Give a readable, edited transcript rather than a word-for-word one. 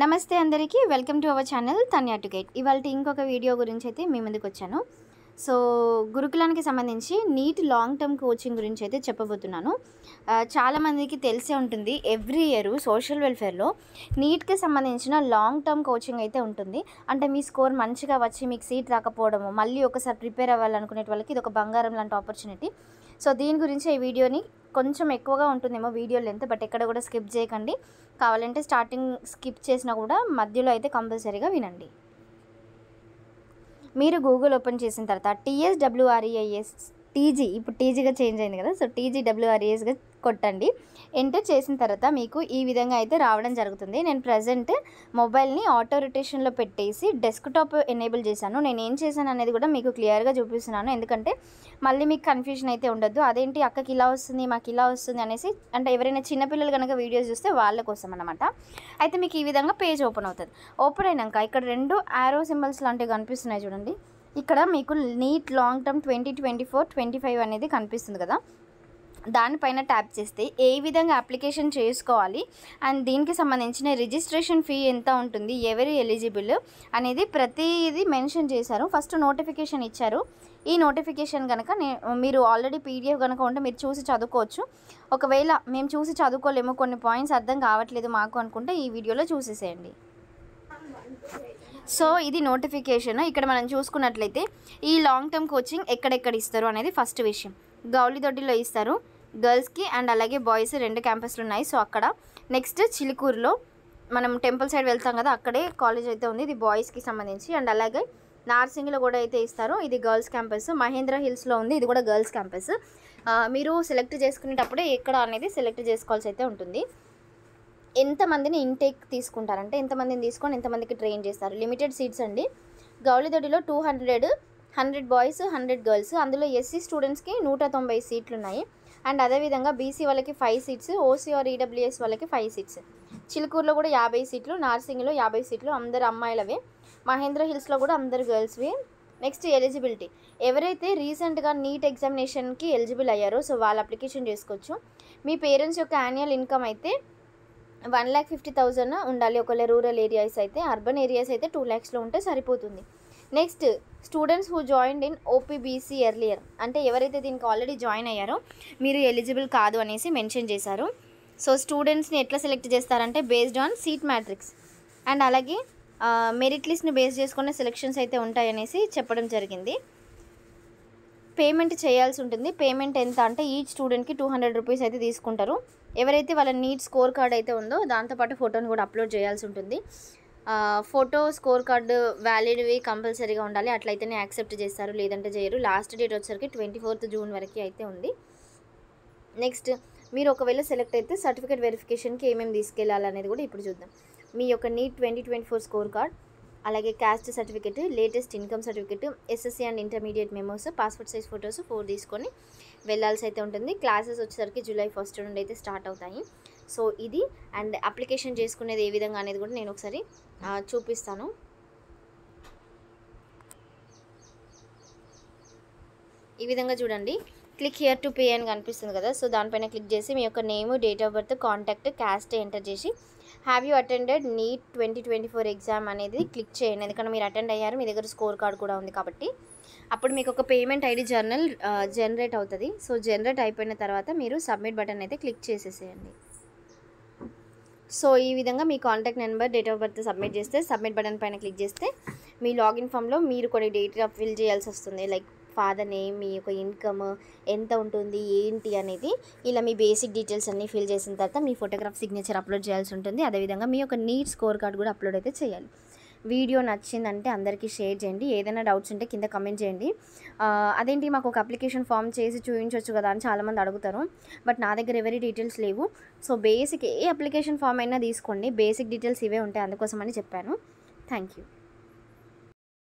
నమస్తే అందరికీ welcome to our channel Tanya to guide. ఇవాళ ఇంకొక వీడియో గురించి అయితే మీ ముందుకు వచ్చాను. సో గురుకులానికి సంబంధించి నీట్ లాంగ్ టర్మ్ కోచింగ్ గురించి అయితే చెప్పబోతున్నాను. చాలామందికి తెలిసే ఉంటుంది, ఎవ్రీ ఇయర్ సోషల్ వెల్ఫేర్లో నీట్కి సంబంధించిన లాంగ్ టర్మ్ కోచింగ్ అయితే ఉంటుంది. అంటే మీ స్కోర్ మంచిగా వచ్చి మీకు సీట్ రాకపోవడము, మళ్ళీ ఒకసారి ప్రిపేర్ అవ్వాలనుకునే వాళ్ళకి ఇది ఒక బంగారం లాంటి ఆపర్చునిటీ. సో దీని గురించి ఈ వీడియోని కొంచెం ఎక్కువగా ఉంటుందేమో వీడియో లెంత్, బట్ ఎక్కడ కూడా స్కిప్ చేయకండి. కావాలంటే స్టార్టింగ్ స్కిప్ చేసినా కూడా మధ్యలో అయితే కంపల్సరీగా వినండి. మీరు గూగుల్ ఓపెన్ చేసిన తర్వాత TSWREIS టీజీ, ఇప్పుడు టీజీగా చేంజ్ అయింది కదా, సో TGWRESగా కొట్టండి. ఎంటర్ చేసిన తర్వాత మీకు ఈ విధంగా అయితే రావడం జరుగుతుంది. నేను ప్రజెంట్ మొబైల్ని ఆటో రొటేషన్లో పెట్టేసి డెస్క్టాప్ ఎనేబుల్ చేశాను. నేను ఏం చేశాను అనేది కూడా మీకు క్లియర్గా చూపిస్తున్నాను, ఎందుకంటే మళ్ళీ మీకు కన్ఫ్యూజన్ అయితే ఉండొద్దు. అదేంటి అక్కకి ఇలా వస్తుంది మాకు ఇలా వస్తుంది అనేసి, అంటే ఎవరైనా చిన్నపిల్లలు కనుక వీడియోస్ చూస్తే వాళ్ళ కోసం అన్నమాట. అయితే మీకు ఈ విధంగా పేజ్ ఓపెన్ అవుతుంది. ఓపెన్ అయినాక ఇక్కడ 2 యారో సింబల్స్ లాంటివి కనిపిస్తున్నాయి చూడండి. ఇక్కడ మీకు నీట్ లాంగ్ టర్మ్ 2024-25 అనేది కనిపిస్తుంది కదా, దానిపైన ట్యాప్ చేస్తే ఏ విధంగా అప్లికేషన్ చేసుకోవాలి అండ్ దీనికి సంబంధించిన రిజిస్ట్రేషన్ ఫీ ఎంత ఉంటుంది, ఎవరు ఎలిజిబుల్ అనేది ప్రతిదీ మెన్షన్ చేశారు. ఫస్ట్ నోటిఫికేషన్ ఇచ్చారు. ఈ నోటిఫికేషన్ కనుక మీరు ఆల్రెడీ PDF కనుక ఉంటే మీరు చూసి చదువుకోవచ్చు. ఒకవేళ మేము చూసి చదువుకోలేము, కొన్ని పాయింట్స్ అర్థం కావట్లేదు మాకు అనుకుంటే ఈ వీడియోలో చూసేసేయండి. సో ఇది నోటిఫికేషన్. ఇక్కడ మనం చూసుకున్నట్లయితే ఈ లాంగ్ టర్మ్ కోచింగ్ ఎక్కడెక్కడ ఇస్తారు అనేది ఫస్ట్ విషయం. గౌలిదొడ్డిలో ఇస్తారు గర్ల్స్కి, అండ్ అలాగే బాయ్స్ 2 క్యాంపస్లు ఉన్నాయి. సో అక్కడ నెక్స్ట్ చిలుకూరులో మనం టెంపుల్ సైడ్ వెళ్తాం కదా, అక్కడే కాలేజ్ అయితే ఉంది, ఇది బాయ్స్కి సంబంధించి. అండ్ అలాగే నార్సింగ్లో కూడా అయితే ఇస్తారు, ఇది గర్ల్స్ క్యాంపస్. మహేంద్ర హిల్స్లో ఉంది, ఇది కూడా గర్ల్స్ క్యాంపస్. మీరు సెలెక్ట్ చేసుకునేటప్పుడే ఎక్కడ అనేది సెలెక్ట్ చేసుకోవాల్సి అయితే ఉంటుంది. ఎంతమందిని ఇంటేక్ తీసుకుంటారంటే ఎంతమందిని తీసుకొని ఎంతమందికి ట్రైన్ చేస్తారు. లిమిటెడ్ సీట్స్ అండి. గౌలిదొడ్డిలో 100 బాయ్స్ 100 గర్ల్స్. అందులో SC స్టూడెంట్స్కి 190 సీట్లు ఉన్నాయి. అండ్ అదేవిధంగా BC వాళ్ళకి 5 సీట్స్, OC ఆర్ EWS వాళ్ళకి 5 సీట్స్. చిలుకూరులో కూడా 50 సీట్లు, నార్సింగ్లో 50 సీట్లు, అందరు అమ్మాయిలవే. మహేంద్ర హిల్స్లో కూడా అందరు గర్ల్స్వి. నెక్స్ట్ ఎలిజిబిలిటీ, ఎవరైతే రీసెంట్గా నీట్ ఎగ్జామినేషన్కి ఎలిజిబుల్ అయ్యారో సో వాళ్ళు అప్లికేషన్ చేసుకోవచ్చు. మీ పేరెంట్స్ యొక్క యాన్యువల్ ఇన్కమ్ అయితే 1,50,000 ఉండాలి. ఒకవేళ రూరల్ ఏరియాస్ అయితే, అర్బన్ ఏరియాస్ అయితే 2 lakhsలో ఉంటే సరిపోతుంది. Next students who joined in OPBC earlier, అంటే ఎవరైతే దీనికి ఆల్రెడీ జాయిన్ అయ్యారో మీరు ఎలిజిబుల్ కాదు అనేసి మెన్షన్ చేశారు. సో స్టూడెంట్స్ని ఎట్లా సెలెక్ట్ చేస్తారంటే based on seat matrix and అలాగే మెరిట్ లిస్ట్ని బేస్ చేసుకున్న సెలెక్షన్స్ అయితే ఉంటాయనేసి చెప్పడం జరిగింది. పేమెంట్ చేయాల్సి ఉంటుంది. పేమెంట్ ఎంత అంటే ఈచ్ స్టూడెంట్కి 200 రూపీస్ అయితే తీసుకుంటారు. ఎవరైతే వాళ్ళ నీట్ స్కోర్ కార్డ్ అయితే ఉందో దాంతోపాటు ఫోటోని కూడా అప్లోడ్ చేయాల్సి ఉంటుంది. ఫోటో స్కోర్ కార్డు వ్యాలిడ్వి కంపల్సరీగా ఉండాలి, అట్లయితేనే యాక్సెప్ట్ చేస్తారు, లేదంటే చేయరు. లాస్ట్ డేట్ వచ్చేసరికి 24th జూన్ వరకు అయితే ఉంది. నెక్స్ట్ మీరు ఒకవేళ సెలెక్ట్ అయితే సర్టిఫికేట్ వెరిఫికేషన్కి ఏమేమి తీసుకెళ్ళాలనేది కూడా ఇప్పుడు చూద్దాం. మీ యొక్క నీట్ 2024 స్కోర్ కార్డ్, అలాగే caste certificate, latest income certificate, SSC and intermediate memos, passport size photos 4 తీసుకొని వెళ్ళాల్సి అయితే ఉంటుంది. క్లాసెస్ వచ్చేసరికి July 1st నుండి అయితే స్టార్ట్ అవుతాయి. సో ఇది, అండ్ అప్లికేషన్ చేసుకునేది ఏ విధంగా అనేది కూడా నేను ఒకసారి చూపిస్తాను. ఈ విధంగా చూడండి, క్లిక్ హియర్ టు పే అని కనిపిస్తుంది కదా, సో దానిపైన క్లిక్ చేసి మీ యొక్క name, date of birth, contact, caste enter చేసి have you attended NEET 2024 exam అనేది క్లిక్ చేయండి. ఎందుకంటే మీరు అటెండ్ అయ్యారు, మీ దగ్గర స్కోర్ కార్డ్ కూడా ఉంది కాబట్టి. అప్పుడు మీకు ఒక పేమెంట్ ID జనరేట్ అవుతుంది. సో జనరేట్ అయిపోయిన తర్వాత మీరు సబ్మిట్ బటన్ అయితే క్లిక్ చేసేసేయండి. సో ఈ విధంగా మీ contact number, date of birth submit చేస్తే, సబ్మిట్ బటన్ పైన క్లిక్ చేస్తే మీ లాగిన్ ఫామ్లో మీరు కొన్ని డేటా ఫిల్ చేయాల్సి వస్తుంది. లైక్ ఫాదర్ నేమ్, మీ యొక్క ఇన్కమ్ ఎంత ఉంటుంది ఏంటి అనేది, ఇలా మీ బేసిక్ డీటెయిల్స్ అన్నీ ఫిల్ చేసిన తర్వాత మీ ఫోటోగ్రాఫ్ సిగ్నేచర్ అప్లోడ్ చేయాల్సి ఉంటుంది. అదేవిధంగా మీ యొక్క నీట్ స్కోర్ కార్డ్ కూడా అప్లోడ్ అయితే చేయాలి. వీడియో నచ్చిందంటే అందరికీ షేర్ చేయండి. ఏదైనా డౌట్స్ ఉంటే కింద కమెంట్ చేయండి. అదేంటి మాకు ఒక అప్లికేషన్ ఫామ్ చేసి చూపించవచ్చు కదా అని చాలామంది అడుగుతారు, బట్ నా దగ్గర ఎవరి డీటెయిల్స్ లేవు. సో బేసిక్ ఏ అప్లికేషన్ ఫామ్ అయినా తీసుకోండి, బేసిక్ డీటెయిల్స్ ఇవే ఉంటాయి, అందుకోసమని చెప్పాను. Thank you.